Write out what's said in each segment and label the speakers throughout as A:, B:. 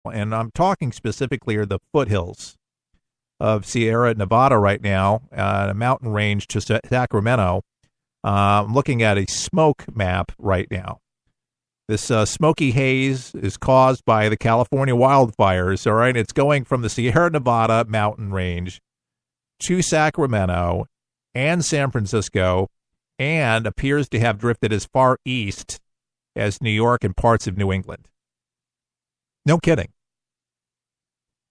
A: and I'm talking specifically are the foothills of Sierra Nevada right now, a mountain range to Sacramento. I'm looking at a smoke map right now. This smoky haze is caused by the California wildfires, all right? It's going from the Sierra Nevada mountain range to Sacramento and San Francisco, and appears to have drifted as far east as New York and parts of New England. No kidding.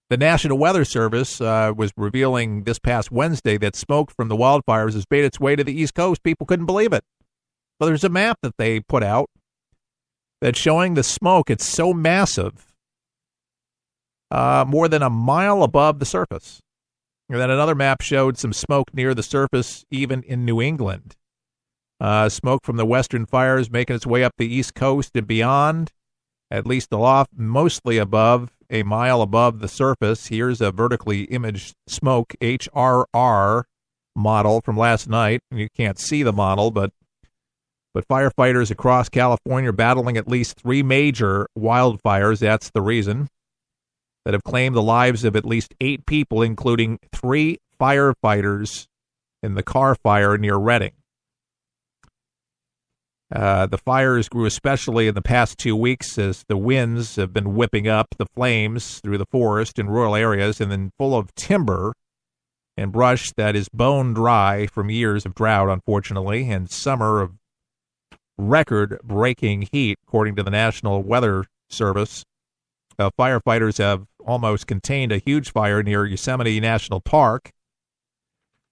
A: The National Weather Service was revealing this past Wednesday that smoke from the wildfires has made its way to the East Coast. People couldn't believe it. But there's a map that they put out that's showing the smoke. It's so massive, more than a mile above the surface. And then another map showed some smoke near the surface, even in New England. Smoke from the western fires making its way up the East Coast and beyond, at least aloft, mostly above, a mile above the surface. Here's a vertically imaged smoke HRR model from last night. You can't see the model, but firefighters across California are battling at least 3 major wildfires. That's the reason, that have claimed the lives of at least 8 people, including 3 firefighters in the Carr Fire near Redding. The fires grew especially in the past 2 weeks as the winds have been whipping up the flames through the forest in rural areas, and then full of timber and brush that is bone dry from years of drought, unfortunately, and summer of record-breaking heat, according to the National Weather Service. Firefighters have almost contained a huge fire near Yosemite National Park.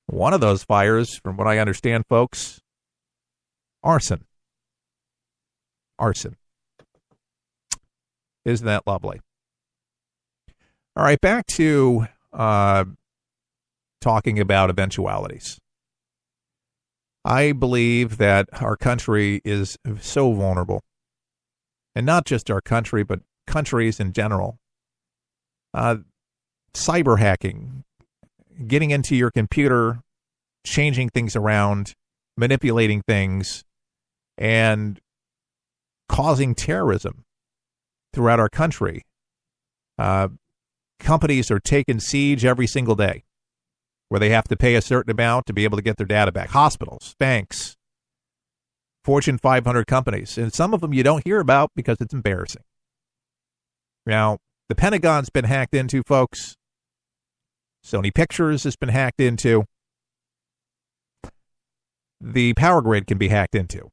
A: One of those fires, from what I understand, folks, arson. Arson. Isn't that lovely? All right, back to talking about eventualities. I believe that our country is so vulnerable. And not just our country, but countries in general. Cyber hacking, getting into your computer, changing things around, manipulating things, and causing terrorism throughout our country. Companies are taking siege every single day, where they have to pay a certain amount to be able to get their data back. Hospitals, banks, Fortune 500 companies. And some of them you don't hear about because it's embarrassing. Now, the Pentagon's been hacked into, folks. Sony Pictures has been hacked into. The power grid can be hacked into.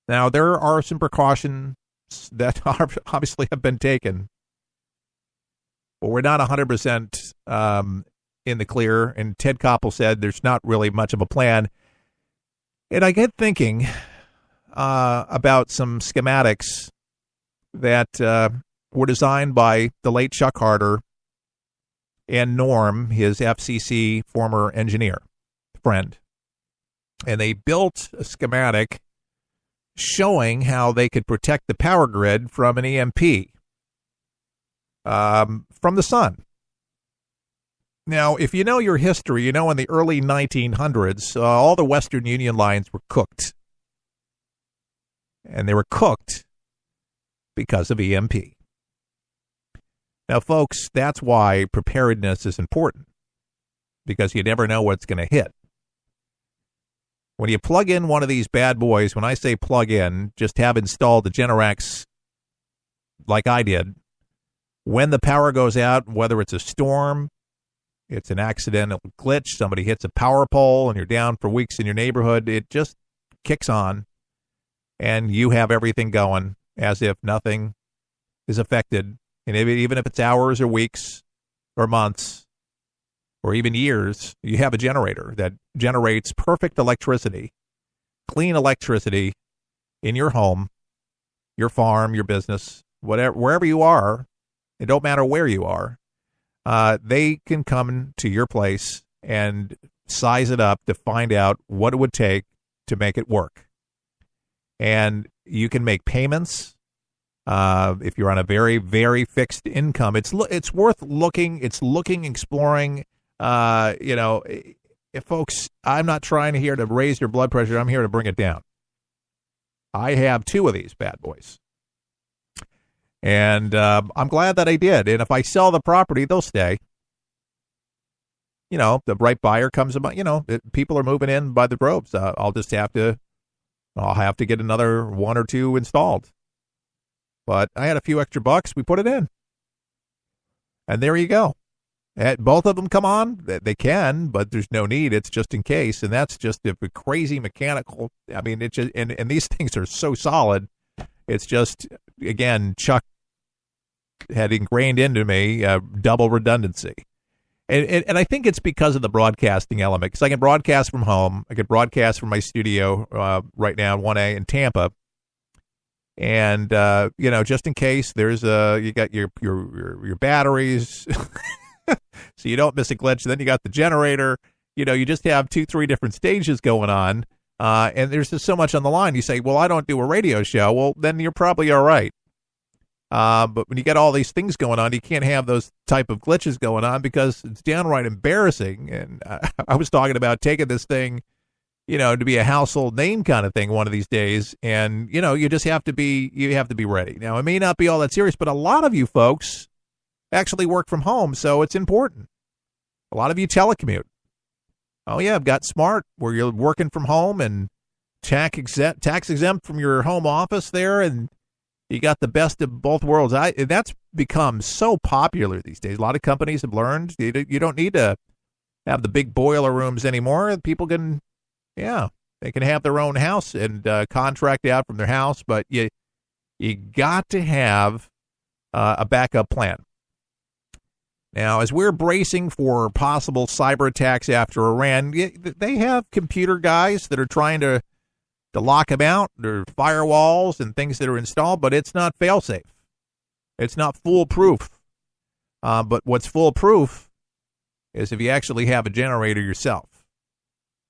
A: Now, there are some precautions that obviously have been taken, but we're not 100% in the clear. And Ted Koppel said there's not really much of a plan. And I get thinking about some schematics that were designed by the late Chuck Harder and Norm, his FCC former engineer friend. And they built a schematic showing how they could protect the power grid from an EMP from the sun. Now, if you know your history, you know in the early 1900s, all the Western Union lines were cooked. And they were cooked because of EMP. Now, folks, that's why preparedness is important, because you never know what's going to hit. When you plug in one of these bad boys, when I say plug in, just have installed the Generac like I did. When the power goes out, whether it's a storm, it's an accidental glitch, somebody hits a power pole and you're down for weeks in your neighborhood, it just kicks on and you have everything going as if nothing is affected. And even if it's hours or weeks or months or even years, you have a generator that generates perfect electricity, clean electricity in your home, your farm, your business, whatever, wherever you are. It don't matter where you are. They can come to your place and size it up to find out what it would take to make it work. And you can make payments. If you're on a very, very fixed income, it's worth looking. It's looking, exploring. If folks, I'm not trying here to raise your blood pressure. I'm here to bring it down. I have 2 of these bad boys. And I'm glad that I did. And if I sell the property, they'll stay. The right buyer comes about. People are moving in by the droves. I'll have to get another one or two installed. But I had a few extra bucks. We put it in. And there you go. Both of them come on. They can, but there's no need. It's just in case. And that's just a crazy mechanical. I mean, it's just, and these things are so solid. It's just, again, Chuck had ingrained into me double redundancy. And I think it's because of the broadcasting element. Because I can broadcast from home. I can broadcast from my studio right now in 1A in Tampa. And, just in case there's you got your batteries, so you don't miss a glitch. Then you got the generator. You just have 2-3 different stages going on. And there's just so much on the line. You say, well, I don't do a radio show. Well, then you're probably all right. But when you get all these things going on, you can't have those type of glitches going on because it's downright embarrassing. And I was talking about taking this thing, to be a household name kind of thing one of these days. And, you just have to be ready. Now, it may not be all that serious, but a lot of you folks actually work from home, so it's important. A lot of you telecommute. Oh, yeah, I've got Smart where you're working from home and tax exempt from your home office there, and you got the best of both worlds. That's become so popular these days. A lot of companies have learned you don't need to have the big boiler rooms anymore. People can, they can have their own house and contract out from their house, but you got to have a backup plan. Now, as we're bracing for possible cyber attacks after Iran, they have computer guys that are trying to lock them out. There are firewalls and things that are installed, but it's not fail-safe. It's not foolproof. But what's foolproof is if you actually have a generator yourself.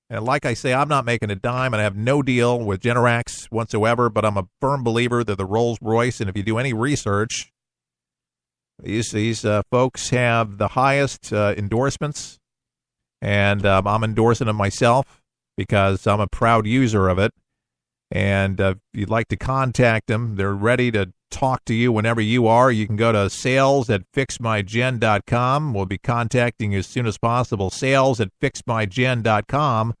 A: And like I say, I'm not making a dime, and I have no deal with Generac whatsoever, but I'm a firm believer that the Rolls-Royce, and if you do any research, these folks have the highest endorsements, and I'm endorsing them myself because I'm a proud user of it. And if you'd like to contact them, they're ready to talk to you whenever you are. You can go to sales@fixmygen.com. We'll be contacting you as soon as possible, sales@fixmygen.com.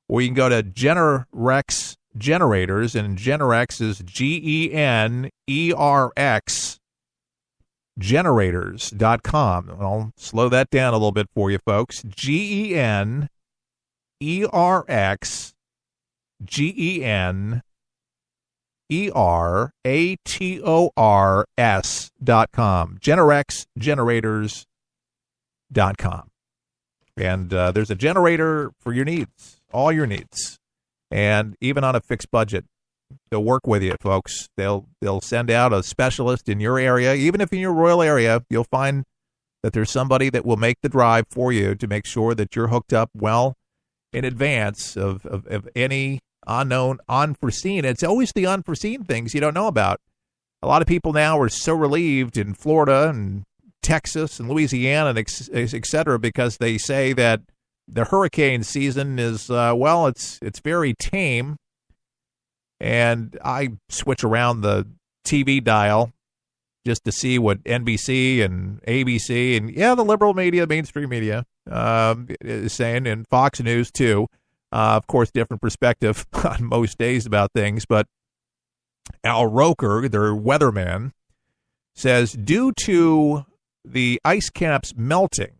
A: Or you can go to Generac Generators, and Generac is GENERX Generators.com. I'll slow that down a little bit for you, folks. GENERX GENERATORS.com. GenerexGenerators.com. And there's a generator for your needs, all your needs, and even on a fixed budget. They'll work with you, folks. They'll send out a specialist in your area. Even if in your rural area, you'll find that there's somebody that will make the drive for you to make sure that you're hooked up well in advance of any unknown, unforeseen. It's always the unforeseen things you don't know about. A lot of people now are so relieved in Florida and Texas and Louisiana and et cetera, because they say that the hurricane season is, it's very tame. And I switch around the TV dial just to see what NBC and ABC and, the liberal media, mainstream media is saying, and Fox News too. Of course, different perspective on most days about things. But Al Roker, their weatherman, says due to the ice caps melting,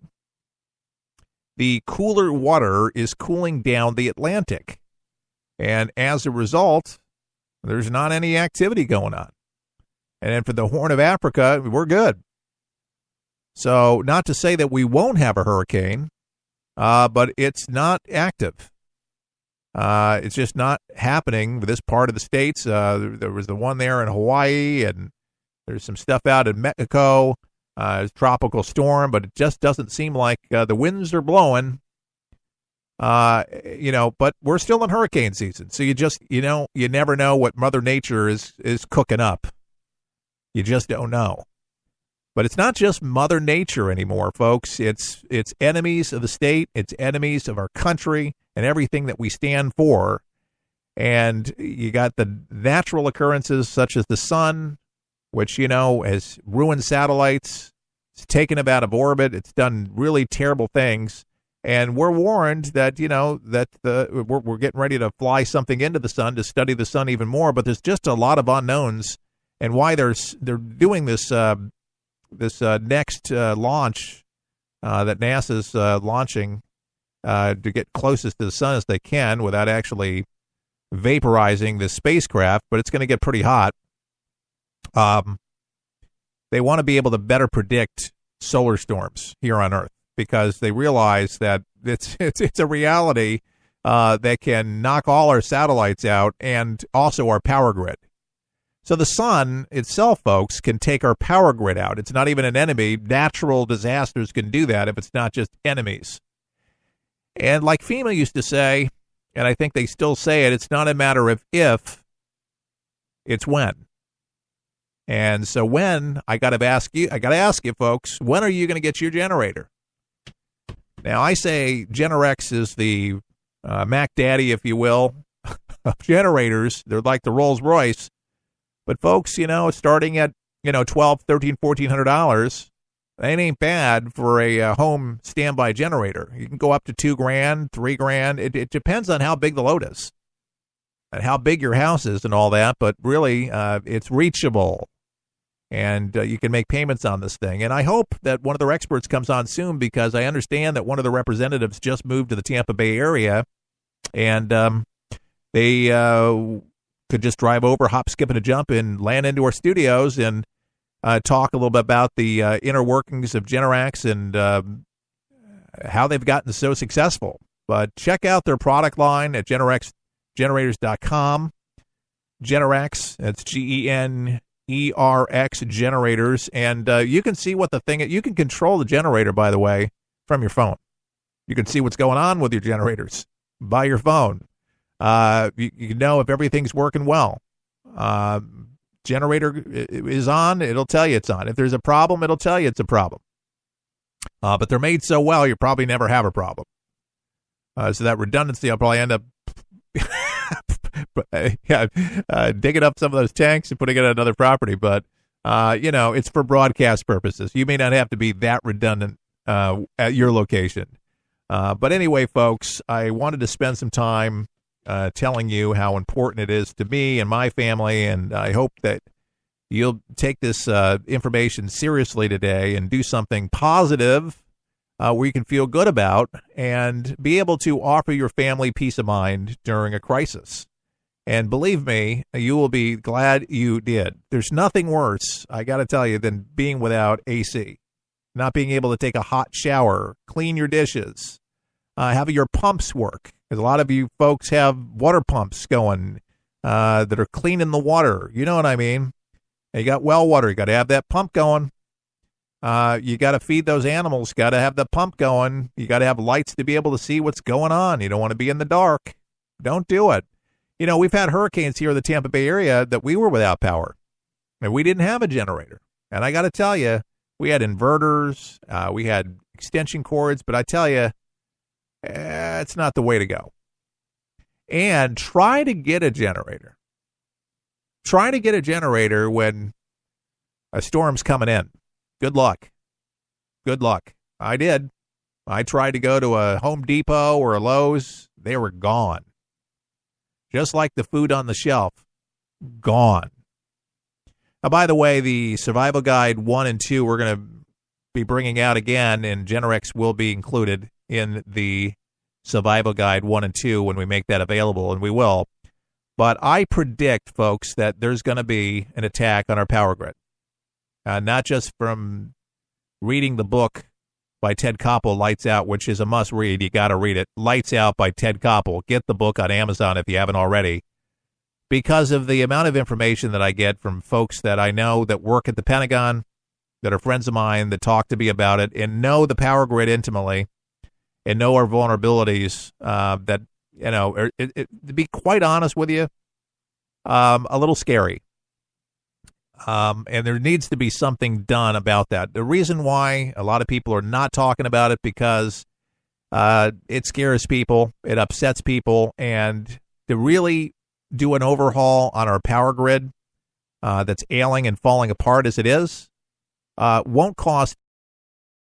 A: the cooler water is cooling down the Atlantic. And as a result, there's not any activity going on. And then for the Horn of Africa, we're good. So not to say that we won't have a hurricane, but it's not active. It's just not happening with this part of the states. There was the one there in Hawaii, and there's some stuff out in Mexico. It's a tropical storm, but it just doesn't seem like the winds are blowing. But we're still in hurricane season. So you never know what Mother Nature is cooking up. You just don't know. But it's not just Mother Nature anymore, folks. It's enemies of the state. It's enemies of our country and everything that we stand for. And you got the natural occurrences such as the sun, which, has ruined satellites. It's taken them out of orbit. It's done really terrible things. And we're warned that, we're getting ready to fly something into the sun to study the sun even more. But there's just a lot of unknowns, and why they're doing this next launch that NASA's launching to get closest to the sun as they can without actually vaporizing the spacecraft. But it's going to get pretty hot. They want to be able to better predict solar storms here on Earth, because they realize that it's a reality that can knock all our satellites out and also our power grid. So the sun itself, folks, can take our power grid out. It's not even an enemy. Natural disasters can do that if it's not just enemies. And like FEMA used to say, and I think they still say it, it's not a matter of if, it's when. And so when, I got to ask you, folks, when are you going to get your generator? Now, I say Generac is the Mac Daddy, if you will, of generators. They're like the Rolls Royce. But folks, starting at, $1,200, $1,300, $1,400, that ain't bad for a home standby generator. You can go up to $2,000, $3,000. It depends on how big the load is and how big your house is and all that. But really, it's reachable. And you can make payments on this thing. And I hope that one of their experts comes on soon, because I understand that one of the representatives just moved to the Tampa Bay area, and they could just drive over, hop, skip, and a jump, and land into our studios and talk a little bit about the inner workings of Generac and how they've gotten so successful. But check out their product line at GenerXgenerators.com. Generac, that's GENERX generators, and you can see what you can control the generator, by the way, from your phone. You can see what's going on with your generators by your phone. You know if everything's working well. Generator is on, it'll tell you it's on. If there's a problem, it'll tell you it's a problem. But they're made so well, you probably never have a problem. So that redundancy, I'll probably end up digging up some of those tanks and putting it on another property. But, it's for broadcast purposes. You may not have to be that redundant at your location. But anyway, folks, I wanted to spend some time telling you how important it is to me and my family, and I hope that you'll take this information seriously today and do something positive where you can feel good about and be able to offer your family peace of mind during a crisis. And believe me, you will be glad you did. There's nothing worse, I got to tell you, than being without AC, not being able to take a hot shower, clean your dishes, have your pumps work. Because a lot of you folks have water pumps going that are cleaning the water. You know what I mean? You got well water. You got to have that pump going. You got to feed those animals. Got to have the pump going. You got to have lights to be able to see what's going on. You don't want to be in the dark. Don't do it. We've had hurricanes here in the Tampa Bay area that we were without power, and we didn't have a generator. And I got to tell you, we had inverters, we had extension cords, but I tell you, it's not the way to go. And try to get a generator. Try to get a generator when a storm's coming in. Good luck. Good luck. I did. I tried to go to a Home Depot or a Lowe's. They were gone. Just like the food on the shelf. Gone. Now, by the way, the Survival Guide 1 and 2 we're going to be bringing out again, and Generac will be included in the Survival Guide 1 and 2 when we make that available, and we will. But I predict, folks, that there's going to be an attack on our power grid. Not just from reading the book by Ted Koppel, Lights Out, which is a must-read. You got to read it. Lights Out by Ted Koppel. Get the book on Amazon if you haven't already. Because of the amount of information that I get from folks that I know that work at the Pentagon, that are friends of mine, that talk to me about it, and know the power grid intimately, and know our vulnerabilities, that, to be quite honest with you, a little scary. And there needs to be something done about that. The reason why a lot of people are not talking about it, because it scares people, it upsets people, and to really do an overhaul on our power grid, that's ailing and falling apart as it is won't cost